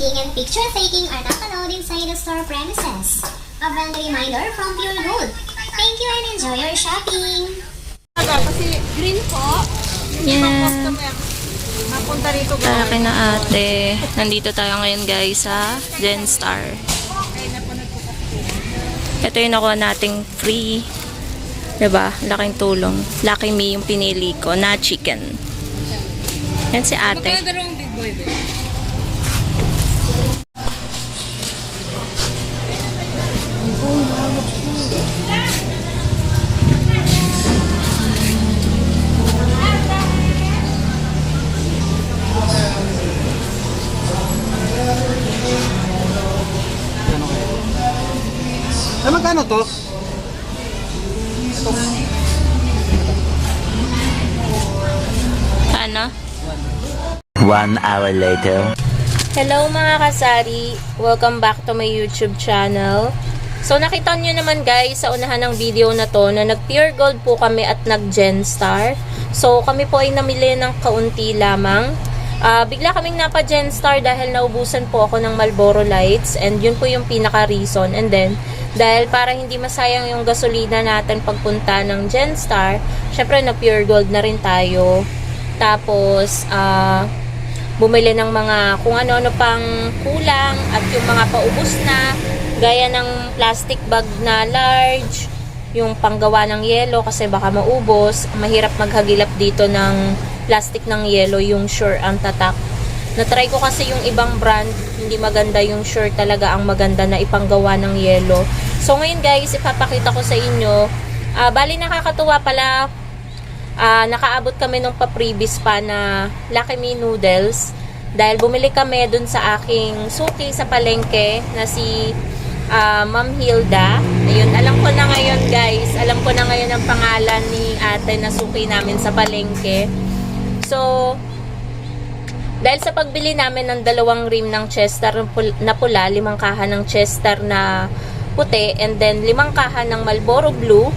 taking and picture taking are not allowed inside the store premises. A friendly reminder from Pure Gold. Thank you and enjoy your shopping! Kasi green po, Yeah. customer, mapunta rito Para kay na ate. Nandito tayo ngayon guys sa Genstar. Ito yung nakuha nating free. Diba? Laking tulong. Lucky Me yung pinili ko na chicken. Yan si ate. Magkano dalawang big boy ba? Ay, magkano to? Ano? 1 hour later. Hello mga kasari! Welcome back to my YouTube channel. So nakita nyo naman guys sa unahan ng video na to na nag Pure Gold po kami at nag Genstar. So kami po ay namili ng kaunti lamang. Bigla kaming napa Genstar dahil naubusan po ako ng Marlboro Lights and yun po yung pinaka reason. And then dahil para hindi masayang yung gasolina natin pagpunta ng Genstar, syempre na Pure Gold na rin tayo. Tapos bumili ng mga kung ano-ano pang kulang at yung mga paubos na gaya ng plastic bag na large, yung panggawa ng yelo kasi baka maubos, mahirap maghagilap dito ng plastic ng yelo, yung Sure ang tatak. Na-try ko kasi yung ibang brand, hindi maganda yung Sure talaga ang maganda na ipanggawa ng yelo. So ngayon guys, ipapakita ko sa inyo, bali nakakatuwa pala. Nakaabot kami nung pa-previous pa na Lucky Me noodles dahil bumili kami dun sa aking suki sa palengke na si Ma'am Hilda. Ayun, alam ko na ngayon guys, alam ko na ngayon ang pangalan ni ate na suki namin sa palengke. So dahil sa pagbili namin ng 2 rim ng Chester na pula, 5 kaha ng Chester na puti, and then 5 kaha ng Marlboro Blue,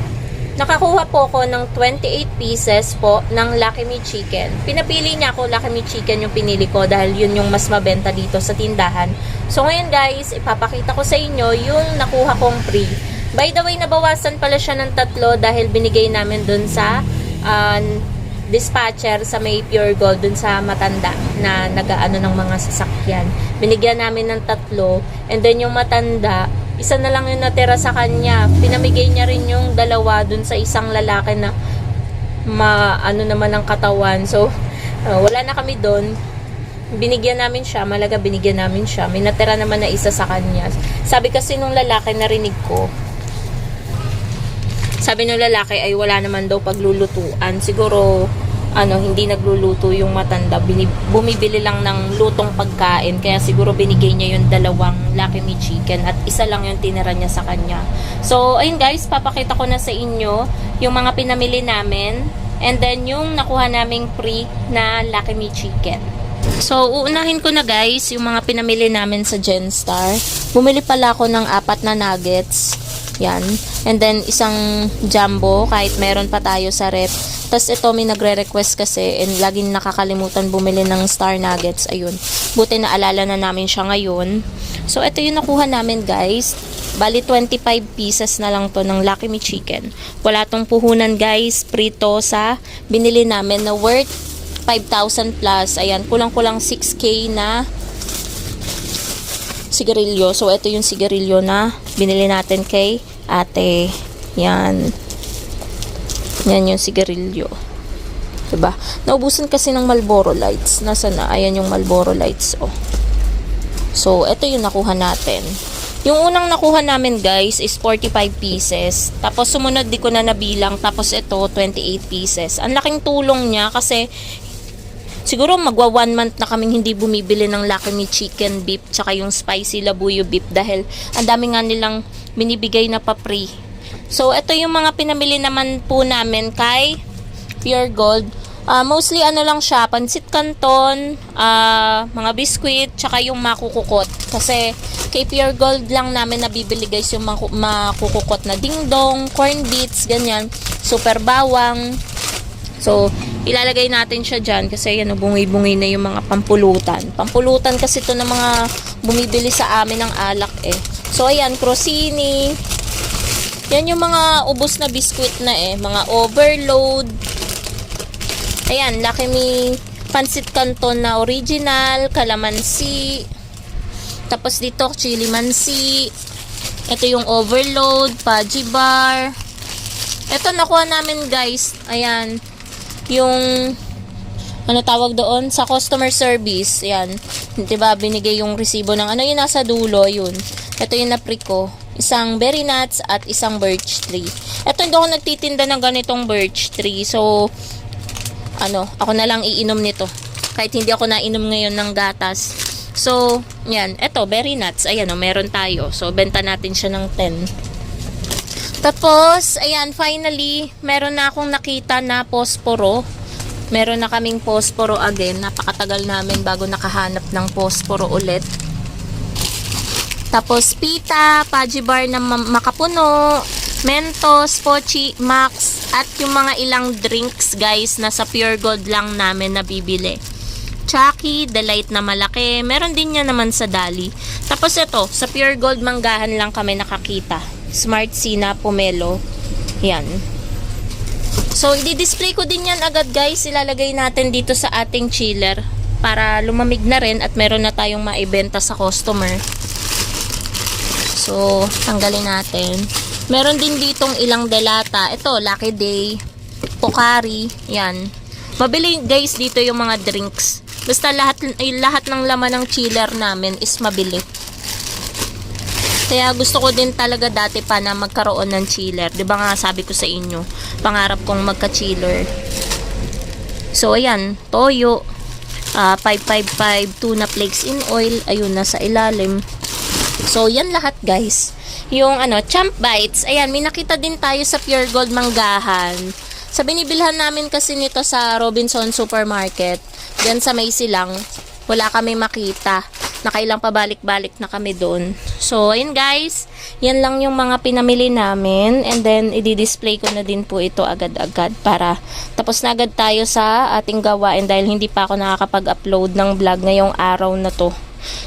nakakuha po ako ng 28 pieces po ng Lucky Me Chicken. Pinapili niya ako, Lucky Me Chicken yung pinili ko dahil yun yung mas mabenta dito sa tindahan. So ngayon guys, ipapakita ko sa inyo yung nakuha kong free. By the way, nabawasan pala siya ng 3 dahil binigay namin dun sa dispatcher sa may Pure Gold dun sa matanda na nag-aano ng mga sasakyan. Binigyan namin ng 3 and then yung matanda, isa na lang yung natira sa kanya. Pinamigay niya rin yung 2 dun sa isang lalaki na ano naman ang katawan. So, wala na kami dun. Binigyan namin siya. Malaga binigyan namin siya. May natira naman na isa sa kanya. Sabi kasi nung lalaki, narinig ko. Sabi nung lalaki ay wala naman daw paglulutuan. Siguro hindi nagluluto yung matanda, bumibili lang ng lutong pagkain, kaya siguro binigay niya yung 2 Lucky Me Chicken at isa lang yung tinira niya sa kanya. So ayun guys, papakita ko na sa inyo yung mga pinamili namin and then yung nakuha naming free na Lucky Me Chicken. So uunahin ko na guys yung mga pinamili namin sa Genstar. Bumili pala ako ng 4 na nuggets. Yan. And then, isang jumbo, kahit meron pa tayo sa rep. Tapos, ito, may nagre-request kasi, and laging nakakalimutan bumili ng Star Nuggets. Ayun. Buti na alala na namin siya ngayon. So, ito yung nakuha namin, guys. Bali, 25 pieces na lang to ng Lucky Me Chicken. Wala tong puhunan, guys. Prito sa binili namin na worth 5,000 plus. Ayan, kulang-kulang 6K na sigarilyo. So, ito yung sigarilyo na binili natin kay ate. Yan. Yan yung sigarilyo. Diba? Naubusan kasi ng Marlboro Lights. Nasa na? Ayan yung Marlboro Lights. Oh. So, ito yung nakuha natin. Yung unang nakuha namin guys is 45 pieces. Tapos, sumunod di ko na nabilang. Tapos, ito 28 pieces. Ang laking tulong niya kasi siguro magwa 1 month na kaming hindi bumibili ng Lucky Me Chicken beef tsaka yung spicy labuyo beef dahil ang dami nga nilang binibigay na pa-free. So, ito yung mga pinamili naman po namin kay Pure Gold. Mostly ano lang siya, pansit canton, mga biscuit, tsaka yung makukukot. Kasi kay Pure Gold lang namin nabibili guys yung makukukot na dingdong, corn beets, ganyan, super bawang. So, ilalagay natin siya dyan kasi yan, bungi-bungi na yung mga pampulutan. Pampulutan kasi ito ng mga bumibili sa amin ng alak eh. So, ayan, crostini. Yan yung mga ubos na biskwit na eh. Mga overload. Ayan, Lucky Me Pancit Canton na original, calamansi. Tapos dito, chili mansi. Ito yung overload, Paji bar. Ito nakuha namin guys. Ayan. Yung ano tawag doon? Sa customer service. Ayan. Diba, binigay yung resibo ng ano yung nasa dulo. Yun. Ito yung napriko. Isang berry nuts at isang birch tree. Ito hindi ako nagtitinda ng ganitong birch tree. So, ako na lang iinom nito. Kahit hindi ako nainom ngayon ng gatas. So, yan. Eto, berry nuts. Ayan, meron tayo. So, benta natin siya ng 10. Tapos, ayan, finally, meron na akong nakita na posporo. Meron na kaming posporo again. Napakatagal namin bago nakahanap ng posporo ulit. Tapos, pita, Paji bar na makapuno, Mentos, Pochi, Max, at yung mga ilang drinks guys na sa Pure Gold lang namin nabibili. Chucky, Delight na malaki. Meron din yan naman sa Dali. Tapos ito, sa Pure Gold manggahan lang kami nakakita. Smart Sina Pomelo. Yan. So, i-display ko din yan agad guys. Ilalagay natin dito sa ating chiller para lumamig na rin at meron na tayong maibenta sa customer. So, tanggalin natin. Meron din ditong ilang delata. Ito, Lucky Day, Pocari, yan. Mabili guys dito yung mga drinks. Basta lahat ng laman ng chiller namin is mabili. Kaya gusto ko din talaga dati pa na magkaroon ng chiller. 'Di ba nga sabi ko sa inyo, pangarap kong magka-chiller. So ayan, toyo, 555 tuna flakes in oil, ayun nasa ilalim. So yan lahat guys. Yung Champ Bites, ayan, may nakita din tayo sa Pure Gold manggahan. Sa binibilhan namin kasi nito sa Robinson Supermarket, diyan sa may silang, wala kami makita. Nakailang pabalik-balik na kami doon. So, ayun guys, yan lang yung mga pinamili namin. And then, i-display ko na din po ito agad-agad para tapos na agad tayo sa ating gawain dahil hindi pa ako nakakapag-upload ng vlog ngayong araw na to.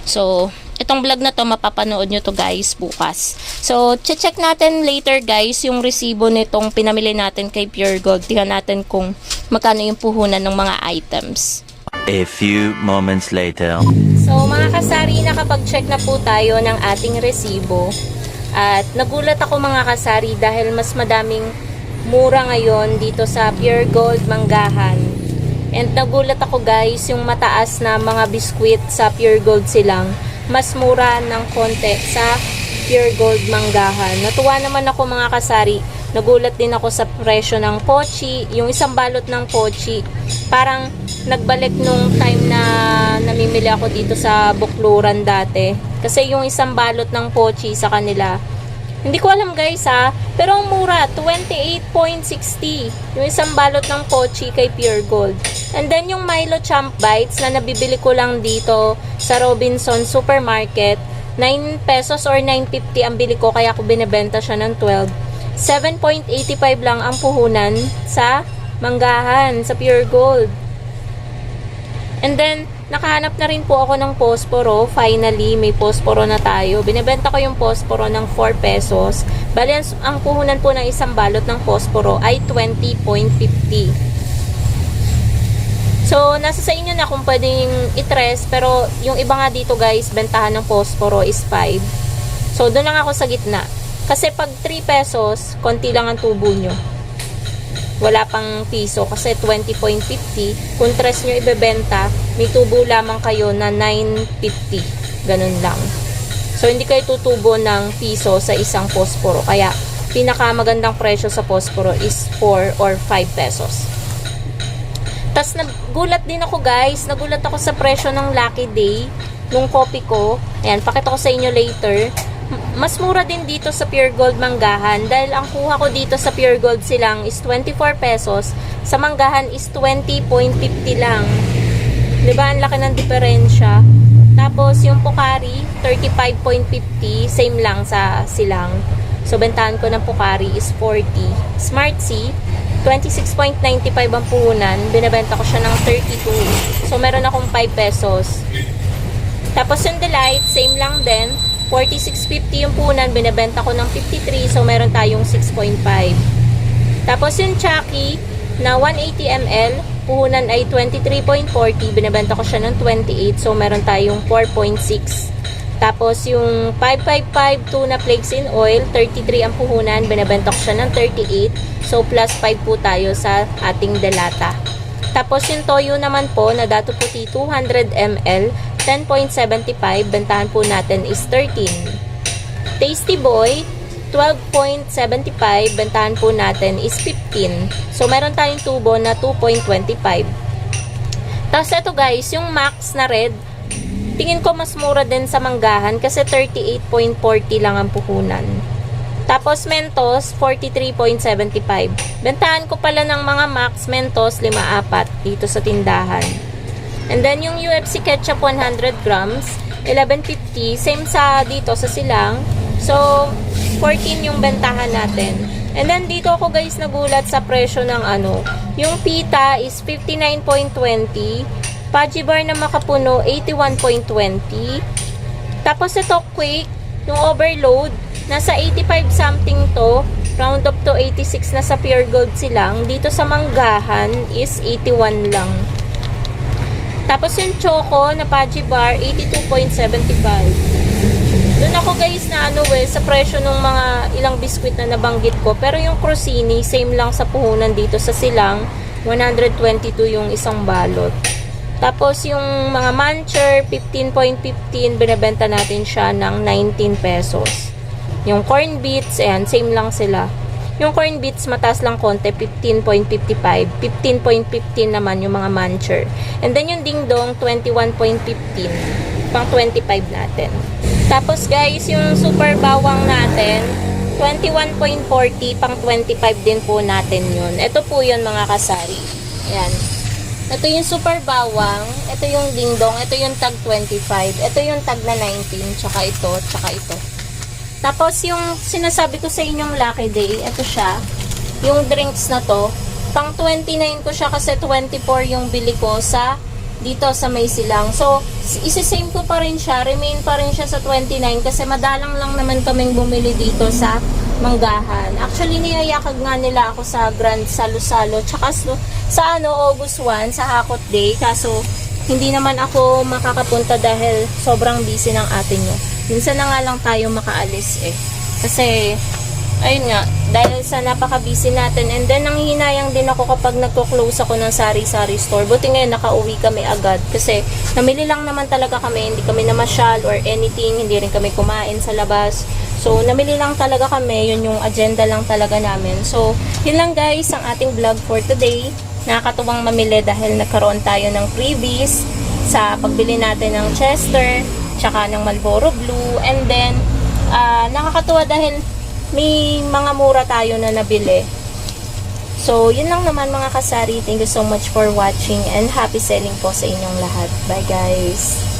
So, itong vlog na to, mapapanood nyo to guys bukas. So, check natin later guys yung resibo nitong pinamili natin kay Pure Gold. Tingnan natin kung magkano yung puhunan ng mga items. A few moments later. So, mga kasari, nakapag-check na po tayo ng ating resibo. At nagulat ako mga kasari dahil mas madaming mura ngayon dito sa Pure Gold manggahan. And nagulat ako guys, yung mataas na mga biskwit sa Pure Gold silang mas mura ng konti sa Pure Gold manggahan. Natuwa naman ako mga kasari. Nagulat din ako sa presyo ng pochi. Yung isang balot ng pochi, parang nagbalik nung time na namimili ako dito sa Bukluran dati. Kasi yung isang balot ng pochi sa kanila, hindi ko alam guys pero ang mura, 28.60 yung isang balot ng pochi kay Pure Gold. And then yung Milo Champ Bites na nabibili ko lang dito sa Robinson Supermarket, 9 pesos or 9.50 ang bili ko, kaya ako binebenta siya ng 12. 7.85 lang ang puhunan sa manggahan, sa Pure Gold. And then, nakahanap na rin po ako ng posporo. Finally, may posporo na tayo. Binebenta ko yung posporo ng 4 pesos. Bali, ang puhunan po ng isang balot ng posporo ay 20.50. So, nasa sa inyo na kung pwedeng i-tres. Pero, yung iba nga dito guys, bentahan ng posporo is 5. So, doon lang ako sa gitna. Kasi pag 3 pesos, konti lang ang tubo nyo. Wala pang piso kasi 20.50. Kung tres nyo ibebenta, may tubo lamang kayo na 9.50. Ganun lang. So, hindi kayo tutubo ng piso sa isang posporo. Kaya, pinakamagandang presyo sa posporo is 4 or 5 pesos. Tapos, nagulat din ako guys. Nagulat ako sa presyo ng Lucky Day nung kopi ko. Ayan, pakita ko sa inyo later. Mas mura din dito sa Pure Gold manggahan dahil ang kuha ko dito sa Pure Gold silang is 24 pesos, sa manggahan is 20.50 lang. 'Di ba? Ang laki ng diferensya. Tapos yung Pocari 35.50, same lang sa silang. So bentahan ko ng Pocari is 40. Smart Sea 26.95 ang puhunan. Binebenta ko siya ng 32. So, meron akong 5 pesos. Tapos yung Delight, same lang din. 46.50 yung puhunan. Binebenta ko ng 53. So, meron tayong 6.5. Tapos yung Chucky na 180 ml, puhunan ay 23.40. Binebenta ko siya ng 28. So, meron tayong 4.6. Tapos, yung 555 tuna flakes in oil, 33 ang puhunan. Binebenta ko siya ng 38. So, plus 5 po tayo sa ating delata. Tapos, yung toyo naman po na dato puti 200 ml, 10.75. Bentahan po natin is 13. Tasty Boy, 12.75. Bentahan po natin is 15. So, meron tayong tubo na 2.25. Tapos, ito guys, yung Max na red, tingin ko mas mura din sa manggahan kasi 38.40 lang ang puhunan. Tapos Mentos, 43.75. Bentahan ko pala ng mga Max Mentos 5-4 dito sa tindahan. And then yung UFC ketchup 100 grams, 11.50. Same sa dito sa silang. So, 14 yung bentahan natin. And then dito ako guys nagulat sa presyo ng yung pita is 59.20. Pudgy bar na makapuno, 81.20. Tapos ito, Quake, yung overload, nasa 85 something to. Round up to 86 na sa Pure Gold silang. Dito sa manggahan is 81 lang. Tapos yung Choco na Pudgy bar, 82.75. Doon ako guys na sa presyo ng mga ilang biskwit na nabanggit ko. Pero yung Crostini, same lang sa puhunan dito sa silang. 122 yung isang balot. Tapos, yung mga Muncher, 15.15, binibenta natin siya ng 19 pesos. Yung Corn Beets, ayan, same lang sila. Yung Corn Beets, mataas lang konti, 15.55. 15.15 naman yung mga Muncher. And then, yung Ding Dong, 21.15. Pang 25 natin. Tapos, guys, yung Super Bawang natin, 21.40, pang 25 din po natin yun. Ito po yun, mga kasari. Ayan. Ito yung Super Bawang, ito yung Ding Dong, ito yung tag 25, ito yung tag na 19, tsaka ito, tsaka ito. Tapos yung sinasabi ko sa inyong Lucky Day, ito siya, yung drinks na to, pang 29 ko siya kasi 24 yung bili ko sa dito sa may silang. So, isi-same ko pa rin siya, remain pa rin siya sa 29 kasi madalang lang naman kaming bumili dito sa manggahan. Actually, niyayakag nga nila ako sa Grand Salo-Salo tsaka sa August 1 sa Hakot Day. Kaso, hindi naman ako makakapunta dahil sobrang busy ng atin nyo. Minsan na nga lang tayo makaalis Kasi, ayun nga, dahil sa napaka-busy natin. And then, nanghihinayang din ako kapag nagko-close ako ng sari-sari store. Buti ngayon, nakauwi kami agad. Kasi, namili lang naman talaga kami. Hindi kami namasyal or anything. Hindi rin kami kumain sa labas. So, namili lang talaga kami. Yun yung agenda lang talaga namin. So, yun lang guys, ang ating vlog for today. Nakakatuwang mamili dahil nagkaroon tayo ng freebies sa pagbili natin ng Chester, tsaka ng Marlboro Blue. And then, nakakatuwa dahil may mga mura tayo na nabili. So, yun lang naman mga kasari. Thank you so much for watching and happy selling po sa inyong lahat. Bye guys!